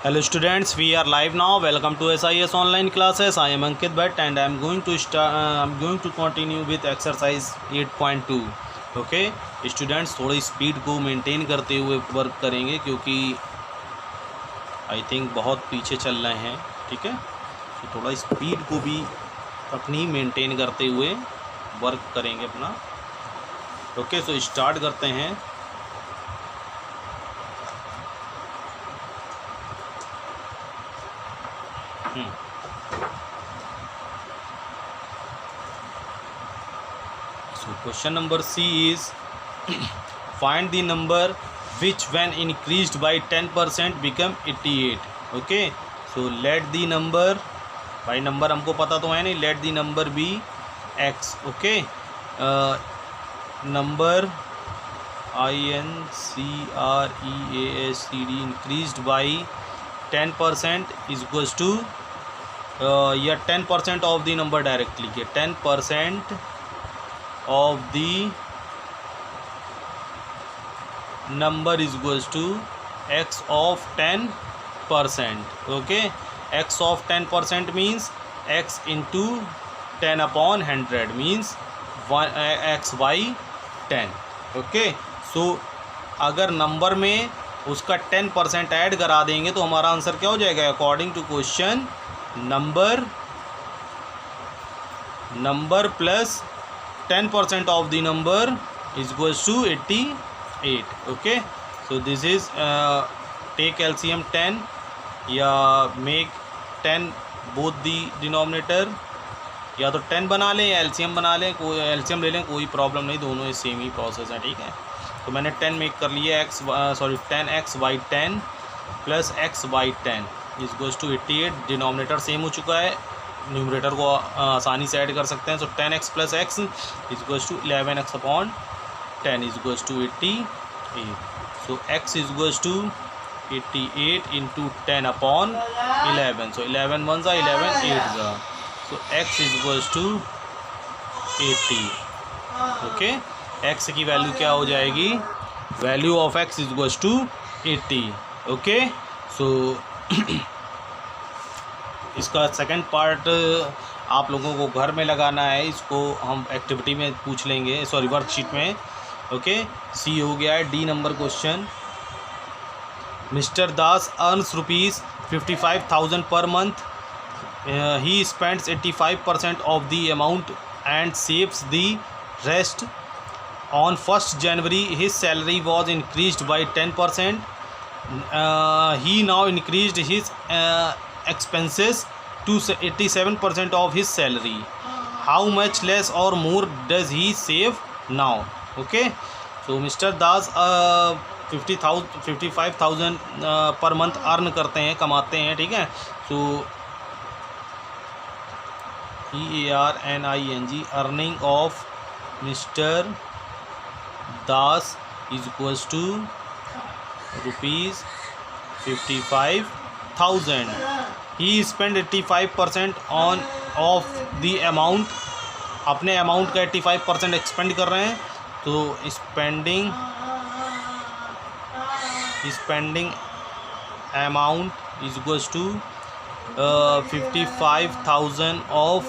Hello students, we are live now. Welcome to SIS online classes. I am Ankit Bhatt and I am going to continue with exercise 8.2. Okay students, थोड़ी speed को maintain करते हुए work करेंगे क्योंकि I think बहुत पीछे चल रहे हैं. ठीक है, तो थोड़ा स्पीड को भी अपनी मेंटेन करते हुए वर्क करेंगे अपना. ओके, सो स्टार्ट करते हैं. So question number C is find the number which when increased by 10% become 88. Okay, so let the number, by number हमको पता तो है नहीं, let the number be x. Okay, number INCREASCD increased by 10% is equals to या 10% of the number direct लिखिए. 10% of the number is equals to X of 10%. Okay, X of 10% means X into 10/100 means X by 10. Okay, so अगर number में उसका 10% add करा देंगे तो हमारा answer क्या हो जाएगा? According to question, number plus 10% of the number is equals to 88. Okay, so this is take LCM 10 या make 10 both the denominator, या तो 10 बना लें या LCM बना लें, कोई LCM ले लें, कोई प्रॉब्लम नहीं, दोनों ही सेम ही प्रोसेस है. ठीक है, तो मैंने 10 मेक कर लिया. 10x by 10 plus x by 10 is goes to 88. Denominator same हो चुका है, न्यूमरेटर को आसानी से ऐड कर सकते हैं. So 10x plus x is goes to 11x/10 is goes to 88. So x is goes to 88 into 10/11. So 11 1 ज़ा 11 8 ज़ा. So x is goes to 80. Okay, x की वैल्यू क्या हो जाएगी? Value of x is goes to 80. Okay, so इसका second part आप लोगों को घर में लगाना है. इसको हम एक्टिविटी में पूछ लेंगे, सॉरी वर्कशीट में. ओके, सी हो गया है. D number question, mister Das earns ₹55,000 per month. He spends 85% of the amount and saves the rest. On 1st January his salary was increased by 10%. He now increased his expenses to 87% of his salary. How much less or more does he save now? Okay, so Mr. Das 55,000 per month earn करते हैं, कमाते हैं. ठीक है, so EARNING earning of mister Das is equals to ₹55,000. He spend 85% on of the amount. अपने amount का 85% expend कर रहे हैं, तो spending amount is equals to 55,000 of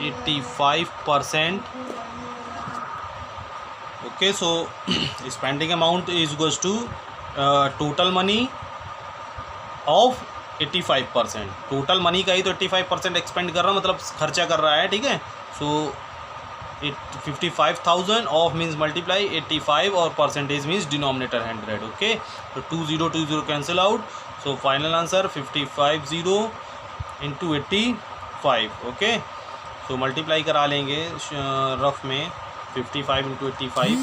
85%. Okay, so spending amount is equals to total money of 85%. Total money का ही तो 85% expend कर रहा है, मतलब खर्चा कर रहा है. ठीक है, सो 55,000 ऑफ मीन्स मल्टीप्लाई 85 और परसेंटेज मीन्स डिनोमिनेटर 100. ओके, तो 20 कैंसिल आउट. सो final answer 55,000 into 85. Okay, so multiply करा लेंगे रफ में. 55 इंटू 85,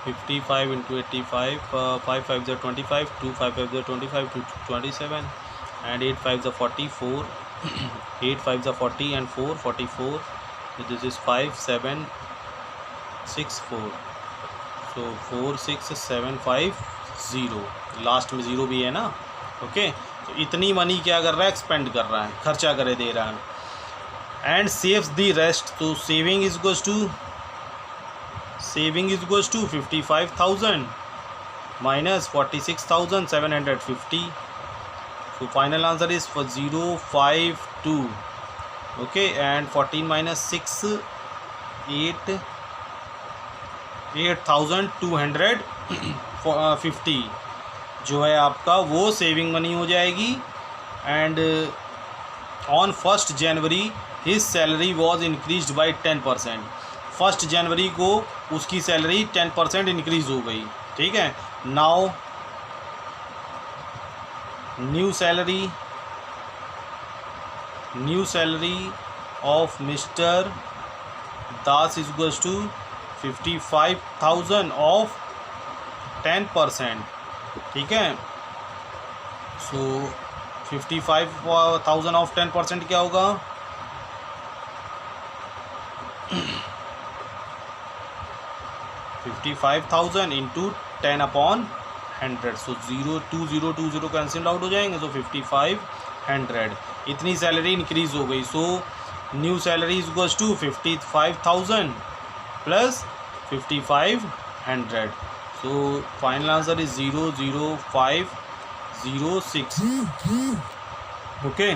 55 इंटू 85, 5 5 ज़ा 25, 2 5 5 ज़ा 25, 2 27 एंड 8 5 ज़ा 44, 8 5 ज़ा 40 and 4 44. This is 5 7 6 4. So 4 6 7 5 0, last में 0 भी है ना. ओके, तो इतनी मनी क्या कर रहा है? एक्सपेंड कर रहा है, खर्चा करे दे रहा है. एंड सेव्स द रेस्ट, तो saving is equals to 55,000 minus 46,750. So final answer is for 052. Okay, and 14 minus 6, 8,250 जो है आपका वो सेविंग मनी हो जाएगी. And on 1 January his salary was increased by 10%. 1 जनवरी को उसकी सैलरी 10% इंक्रीज हो गई. ठीक है. Now new salary of mister Das is equals to 55,000 of 10%. ठीक है. सो 55,000 ऑफ 10% क्या होगा? 55,000 इंटू 10/100. सो 0 कैंसिल आउट हो जाएंगे. सो 5500 इतनी सैलरी इंक्रीज हो गई. So new salary is equals to 55,000 plus 5500. So final answer is 00506. Okay.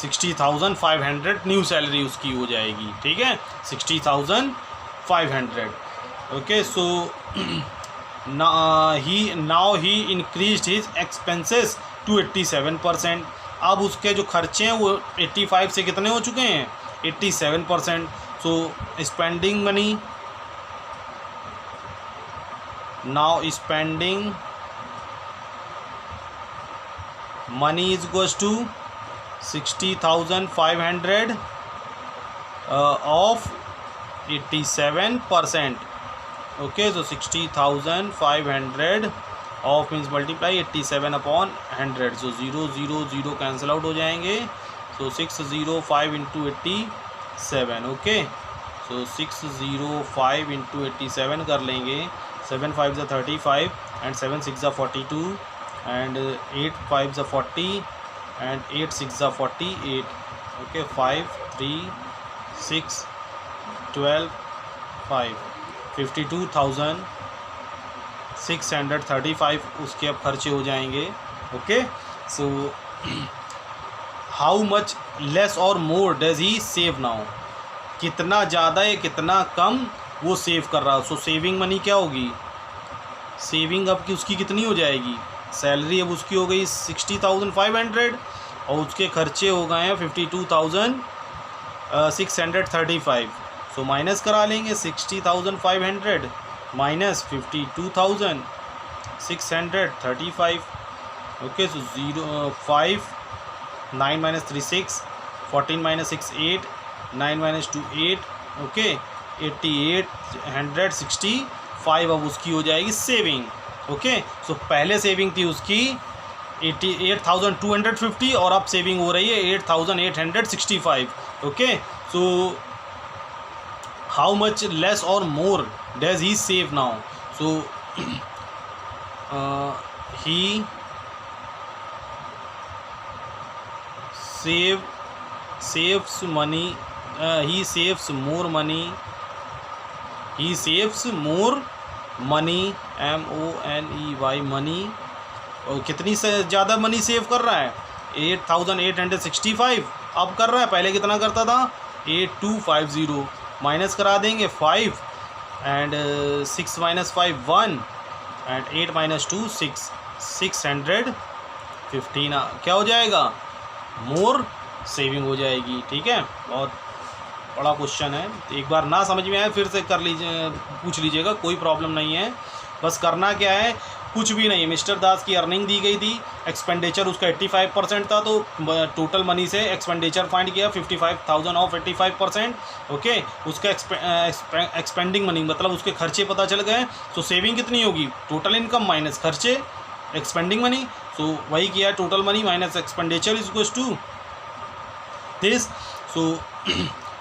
60,500 new salary उसकी हो जाएगी. ठीक है. 60,500. Okay. So now he increased his expenses to 87%. अब उसके जो खर्चे हैं वो 85 से कितने हो चुके हैं? 87%. So spending money, now spending money is equals to 60,500 of 87%. okay, so 60,500 of means multiply 87/100. so 0 cancel out हो जाएंगे. so 605 into 87. okay, so 605 into 87 कर लेंगे. 7 5 is 35 and 7 6 is 42 and 8 5 is 40 and 8 6 is 48. okay, 5 3 6 12 5 52,635 उसके अब खर्चे हो जाएंगे. Okay. So how much less और more does he save now? कितना ज़्यादा या कितना कम वो सेव कर रहा है. सो सेविंग मनी क्या होगी? सेविंग अब की उसकी कितनी हो जाएगी? सैलरी अब उसकी हो गई 60,500 और उसके खर्चे हो गए हैं 52,635. सो माइनस करा लेंगे. 60,500 माइनस 52,635. ओके. सो 5 9 माइनस 3 6 14 माइनस 6 8 9 माइनस 2 8. ओके. 8865 अब उसकी हो जाएगी सेविंग. ओके. सो पहले सेविंग थी उसकी 88,250 और अब सेविंग हो रही है 8,865. Okay. So how much less और more does he save now? So he saves money. He saves more money. He saves more money. MONEY money. और कितनी से ज़्यादा मनी सेव कर रहा है? 8,865 अब कर रहा है. पहले कितना करता था? 8250. माइनस करा देंगे 5 एंड 6 माइनस 5 1 एंड 8 माइनस 2 6 615 क्या हो जाएगा? मोर सेविंग हो जाएगी. ठीक है. बहुत बड़ा क्वेश्चन है. एक बार ना समझ में आए फिर से कर लीजिए, पूछ लीजिएगा, कोई प्रॉब्लम नहीं है. बस करना क्या है? कुछ भी नहीं. मिस्टर दास की अर्निंग दी गई थी. एक्सपेंडिचर उसका 85% था. तो टोटल मनी से एक्सपेंडिचर फाइंड किया 55,000 ऑफ 85%. ओके. उसका एक्सपेंडिंग मनी मतलब उसके खर्चे पता चल गए. तो सेविंग कितनी होगी? टोटल इनकम माइनस खर्चे एक्सपेंडिंग मनी. सो वही किया. Total money minus expenditure is equals to this. So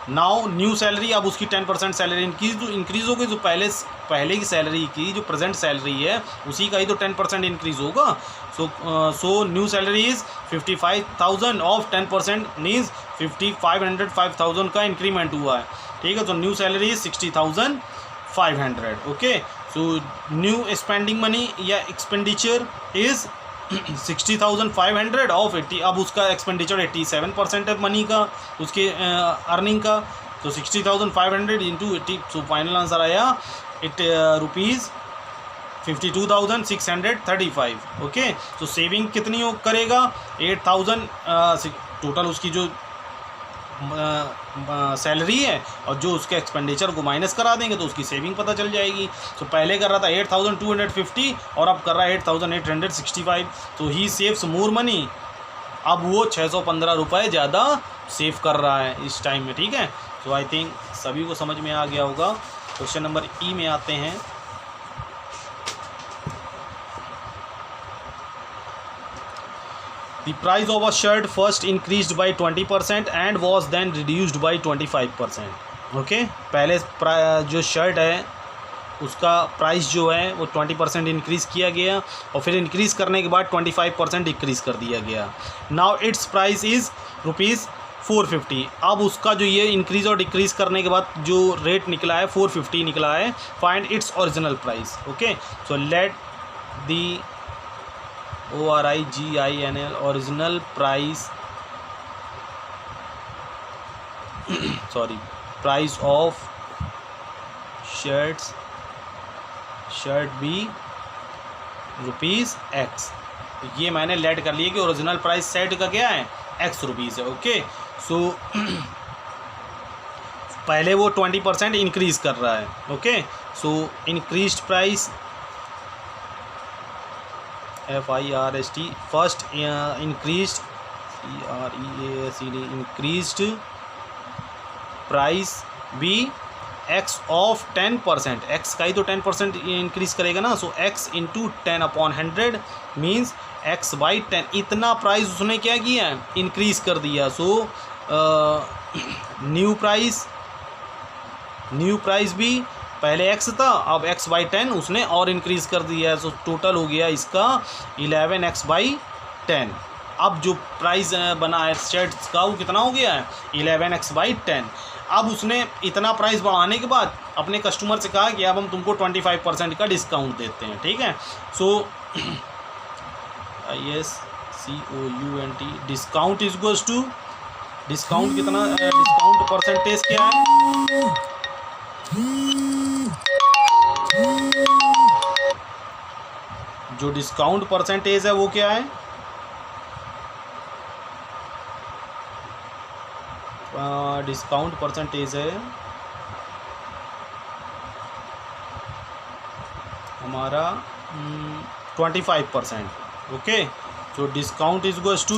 now new salary. अब उसकी 10% सैलरी इंक्रीज हो गई. जो पहले की सैलरी की जो प्रेजेंट सैलरी है उसी का ही तो 10% इंक्रीज होगा. सो new salary is 55,000 of 10% means 5,000 का इंक्रीमेंट हुआ है. ठीक है. तो new salary is 60,500. Okay. So new spending money या एक्सपेंडिचर इज़ 60,500 ऑफ 80। अब उसका एक्सपेंडिचर 87% है मनी का, उसके अर्निंग का। तो 60,500 इंटू 80, सो फाइनल आंसर आया रुपीज़ 52,635। ओके, तो सेविंग कितनी हो करेगा 8,000, टोटल उसकी जो सैलरी है और जो उसके एक्सपेंडिचर को माइनस करा देंगे तो उसकी सेविंग पता चल जाएगी। तो पहले कर रहा था 8,250 और अब कर रहा है 8,865। तो ही सेव्स मोर मनी, अब वो 615 रुपये ज़्यादा सेव कर रहा है इस टाइम में। ठीक है, तो आई थिंक सभी को समझ में आ गया होगा। क्वेश्चन नंबर ई में आते हैं। The price of a shirt first increased by 20% and was then reduced by 25%। Okay, पहले जो शर्ट है उसका प्राइस जो है वो 20% इंक्रीज़ किया गया और फिर इंक्रीज़ करने के बाद 25% डिक्रीज़ कर दिया गया। Now it's price is ₹450। अब उसका जो ये इंक्रीज़ और डिक्रीज़ करने के बाद जो रेट निकला है 450 निकला है। Find its original price. Okay, so let the ORIGINL original price sorry price of shirt be ₹X। ये मैंने लेट कर लिया कि ओरिजिनल प्राइस शर्ट का क्या है X रुपीज़ है। ओके, सो पहले वो 20% इंक्रीज़ कर रहा है। Okay, so increased price FIRST first increased increased price be X of 10%। X का ही तो 10% इंक्रीज़ करेगा ना। So X into 10/100 means X/10। इतना प्राइस उसने क्या किया है इंक्रीज़ कर दिया। सो न्यू प्राइस भी पहले X था, अब X/10 उसने और इंक्रीज़ कर दिया है। सो टोटल हो गया इसका 11X/10। अब जो प्राइस बना है शर्ट्स का वो कितना हो गया है 11X/10। अब उसने इतना प्राइस बढ़ाने के बाद अपने कस्टमर से कहा कि अब हम तुमको 25% का डिस्काउंट देते हैं। ठीक है, so ISCOUNT discount is goes to discount कितना, डिस्काउंट परसेंटेज क्या है, जो डिस्काउंट परसेंटेज है वो क्या है डिस्काउंट परसेंटेज है हमारा 25%। Okay, so discount is goes to